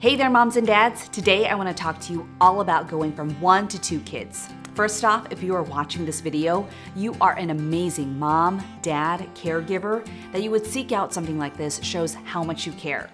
Hey there, moms and dads. Today I want to talk to you all about going from 1 to 2 kids. First off, if you are watching this video, you are an amazing mom, dad, caregiver. That you would seek out something like this shows how much you care.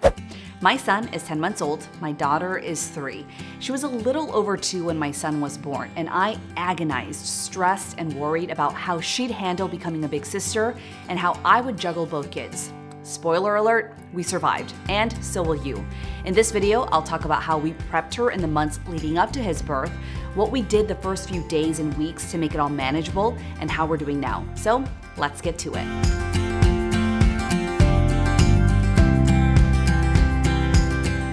My son is 10 months old. My daughter is 3. She was a little over 2 when my son was born, and I agonized, stressed, and worried about how she'd handle becoming a big sister and how I would juggle both kids. Spoiler alert, we survived, and so will you. In this video, I'll talk about how we prepped her in the months leading up to his birth, what we did the first few days and weeks to make it all manageable, and how we're doing now. So let's get to it.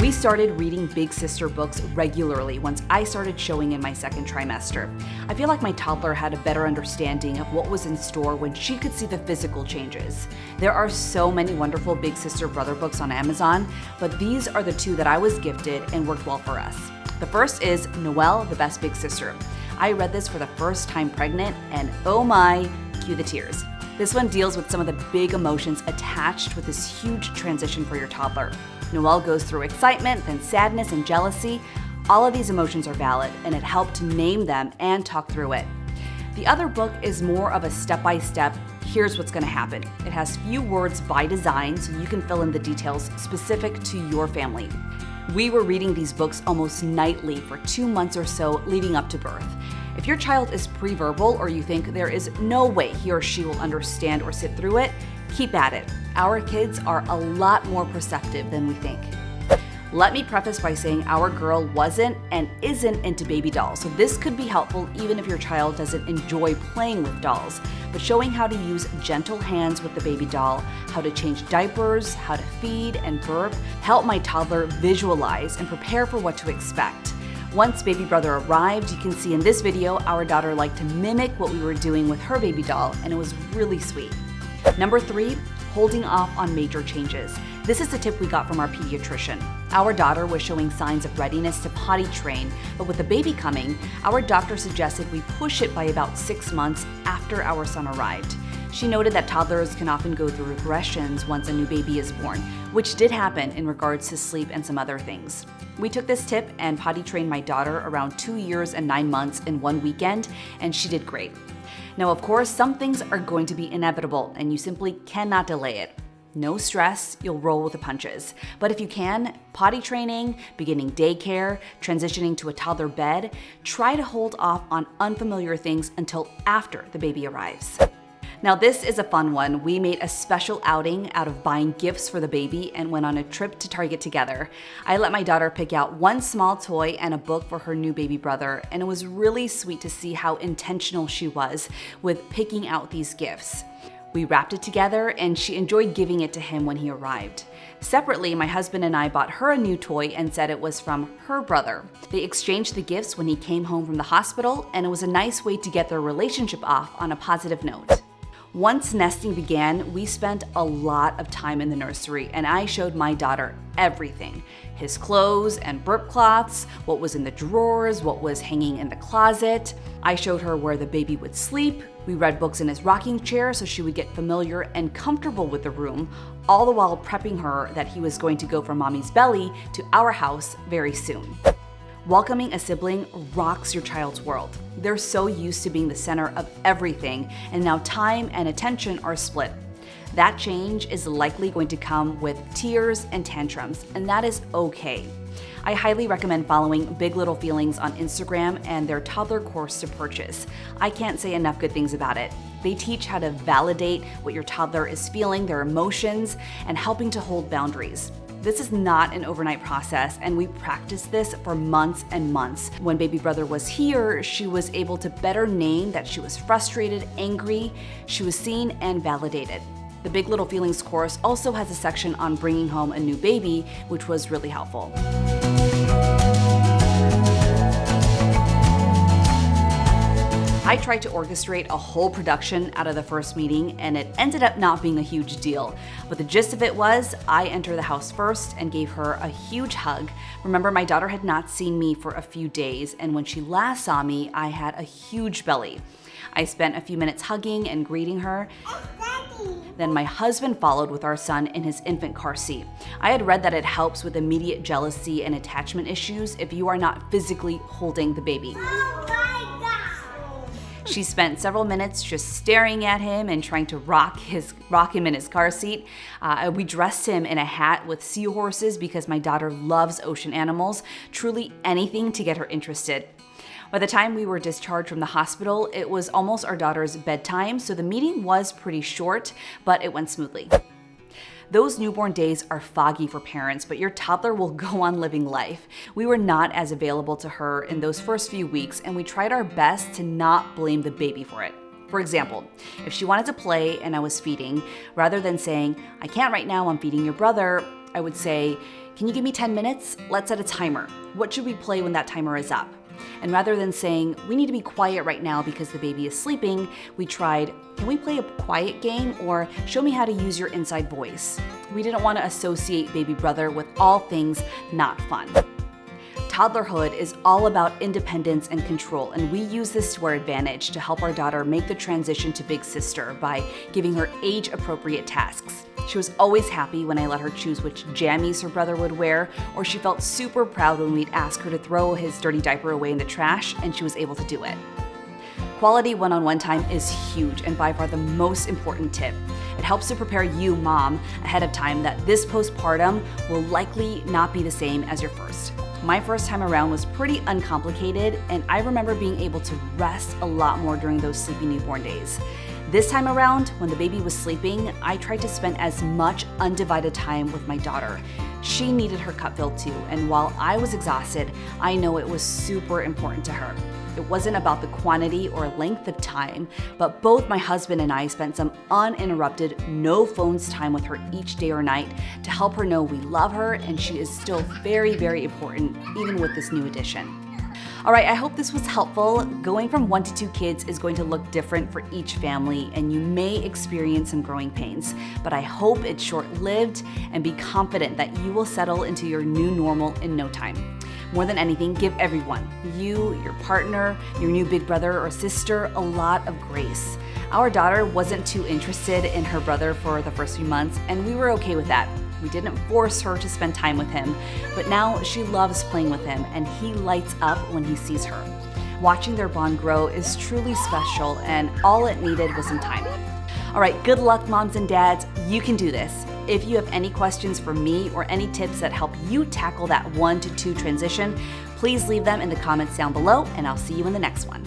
We started reading big sister books regularly once I started showing in my second trimester. I feel like my toddler had a better understanding of what was in store when she could see the physical changes. There are so many wonderful big sister brother books on Amazon, but these are the 2 that I was gifted and worked well for us. The first is Noelle, the Best Big Sister. I read this for the first time pregnant, and oh my, cue the tears. This one deals with some of the big emotions attached with this huge transition for your toddler. Noelle goes through excitement, then sadness and jealousy. All of these emotions are valid, and it helped to name them and talk through it. The other book is more of a step-by-step, here's what's gonna happen. It has few words by design, so you can fill in the details specific to your family. We were reading these books almost nightly for 2 months or so leading up to birth. If your child is pre-verbal or you think there is no way he or she will understand or sit through it, keep at it. Our kids are a lot more perceptive than we think. Let me preface by saying our girl wasn't and isn't into baby dolls, so this could be helpful even if your child doesn't enjoy playing with dolls. But showing how to use gentle hands with the baby doll, how to change diapers, how to feed and burp, helped my toddler visualize and prepare for what to expect. Once baby brother arrived, you can see in this video, our daughter liked to mimic what we were doing with her baby doll, and it was really sweet. Number 3, holding off on major changes. This is the tip we got from our pediatrician. Our daughter was showing signs of readiness to potty train, but with the baby coming, our doctor suggested we push it by about 6 months after our son arrived. She noted that toddlers can often go through regressions once a new baby is born, which did happen in regards to sleep and some other things. We took this tip and potty trained my daughter around 2 years and 9 months in 1 weekend, and she did great. Now, of course, some things are going to be inevitable, and you simply cannot delay it. No stress, you'll roll with the punches. But if you can, potty training, beginning daycare, transitioning to a toddler bed, try to hold off on unfamiliar things until after the baby arrives. Now this is a fun one. We made a special outing out of buying gifts for the baby and went on a trip to Target together. I let my daughter pick out one small toy and a book for her new baby brother, and it was really sweet to see how intentional she was with picking out these gifts. We wrapped it together and she enjoyed giving it to him when he arrived. Separately, my husband and I bought her a new toy and said it was from her brother. They exchanged the gifts when he came home from the hospital, and it was a nice way to get their relationship off on a positive note. Once nesting began, we spent a lot of time in the nursery, and I showed my daughter everything. His clothes and burp cloths, what was in the drawers, what was hanging in the closet. I showed her where the baby would sleep. We read books in his rocking chair so she would get familiar and comfortable with the room, all the while prepping her that he was going to go from mommy's belly to our house very soon. Welcoming a sibling rocks your child's world. They're so used to being the center of everything, and now time and attention are split. That change is likely going to come with tears and tantrums, and that is okay. I highly recommend following Big Little Feelings on Instagram and their toddler course to purchase. I can't say enough good things about it. They teach how to validate what your toddler is feeling, their emotions, and helping to hold boundaries. This is not an overnight process, and we practiced this for months and months. When baby brother was here, she was able to better name that she was frustrated, angry, she was seen and validated. The Big Little Feelings course also has a section on bringing home a new baby, which was really helpful. I tried to orchestrate a whole production out of the first meeting, and it ended up not being a huge deal. But the gist of it was, I entered the house first and gave her a huge hug. Remember, my daughter had not seen me for a few days, and when she last saw me, I had a huge belly. I spent a few minutes hugging and greeting her. Then my husband followed with our son in his infant car seat. I had read that it helps with immediate jealousy and attachment issues if you are not physically holding the baby. She spent several minutes just staring at him and trying to rock him in his car seat. We dressed him in a hat with seahorses because my daughter loves ocean animals, truly anything to get her interested. By the time we were discharged from the hospital, it was almost our daughter's bedtime, so the meeting was pretty short, but it went smoothly. Those newborn days are foggy for parents, but your toddler will go on living life. We were not as available to her in those first few weeks, and we tried our best to not blame the baby for it. For example, if she wanted to play and I was feeding, rather than saying, "I can't right now, I'm feeding your brother," I would say, "Can you give me 10 minutes? Let's set a timer. What should we play when that timer is up?" And rather than saying, "We need to be quiet right now because the baby is sleeping," we tried, "Can we play a quiet game?" or "Show me how to use your inside voice." We didn't want to associate baby brother with all things not fun. Toddlerhood is all about independence and control, and we use this to our advantage to help our daughter make the transition to big sister by giving her age-appropriate tasks. She was always happy when I let her choose which jammies her brother would wear, or she felt super proud when we'd ask her to throw his dirty diaper away in the trash, and she was able to do it. Quality one-on-one time is huge and by far the most important tip. It helps to prepare you, mom, ahead of time that this postpartum will likely not be the same as your first. My first time around was pretty uncomplicated, and I remember being able to rest a lot more during those sleepy newborn days. This time around, when the baby was sleeping, I tried to spend as much undivided time with my daughter. She needed her cup filled too, and while I was exhausted, I know it was super important to her. It wasn't about the quantity or length of time, but both my husband and I spent some uninterrupted, no phones time with her each day or night to help her know we love her and she is still very, very important, even with this new addition. All right, I hope this was helpful. Going from 1 to 2 kids is going to look different for each family, and you may experience some growing pains, but I hope it's short-lived, and be confident that you will settle into your new normal in no time. More than anything, give everyone, you, your partner, your new big brother or sister, a lot of grace. Our daughter wasn't too interested in her brother for the first few months, and we were okay with that. We didn't force her to spend time with him, but now she loves playing with him, and he lights up when he sees her. Watching their bond grow is truly special, and all it needed was some time. All right, good luck, moms and dads. You can do this. If you have any questions for me or any tips that help you tackle that 1 to 2 transition, please leave them in the comments down below, and I'll see you in the next one.